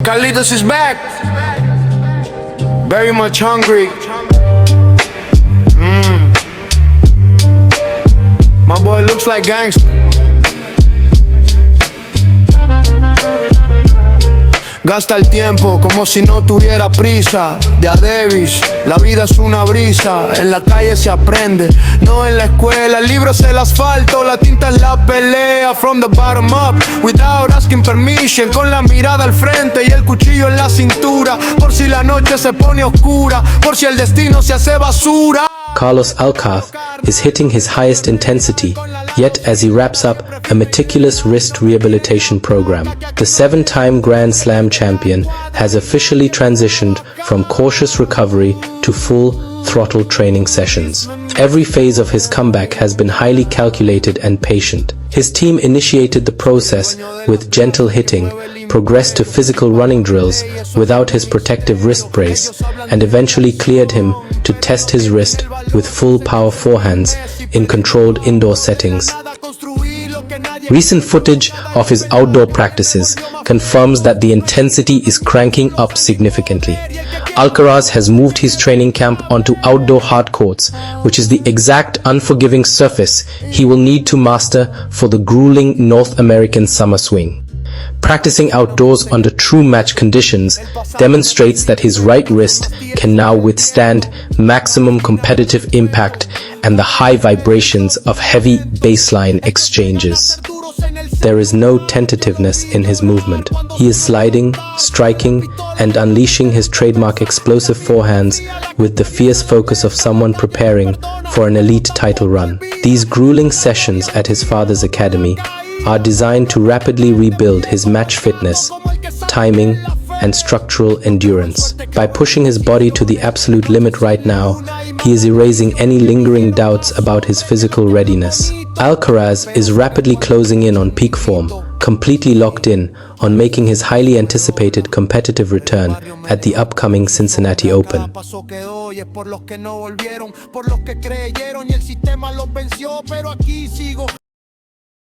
Carlitos is back. Very much hungry. My boy looks like gangster. Gasta el tiempo como si no tuviera prisa. De a Davis, la vida es una brisa. En la calle se aprende, no en la escuela. El libro es el asfalto, la tinta es la pelea. From the bottom up, without asking permission. Con la mirada al frente y el cuchillo en la cintura. Por si la noche se pone oscura, por si el destino se hace basura. Carlos Alcaraz is hitting his highest intensity, yet as he wraps up a meticulous wrist rehabilitation program. The 7-time Grand Slam champion has officially transitioned from cautious recovery to full-throttle training sessions. Every phase of his comeback has been highly calculated and patient. His team initiated the process with gentle hitting, progressed to physical running drills without his protective wrist brace, and eventually cleared him to test his wrist with full power forehands in controlled indoor settings. Recent footage of his outdoor practices confirms that the intensity is cranking up significantly. Alcaraz has moved his training camp onto outdoor hard courts, which is the exact unforgiving surface he will need to master for the grueling North American summer swing. Practicing outdoors under true match conditions demonstrates that his right wrist can now withstand maximum competitive impact and the high vibrations of heavy baseline exchanges. There is no tentativeness in his movement. He is sliding, striking, and unleashing his trademark explosive forehands with the fierce focus of someone preparing for an elite title run. These grueling sessions at his father's academy are designed to rapidly rebuild his match fitness, timing, and structural endurance. By pushing his body to the absolute limit right now, he is erasing any lingering doubts about his physical readiness. Alcaraz is rapidly closing in on peak form, completely locked in on making his highly anticipated competitive return at the upcoming Cincinnati Open.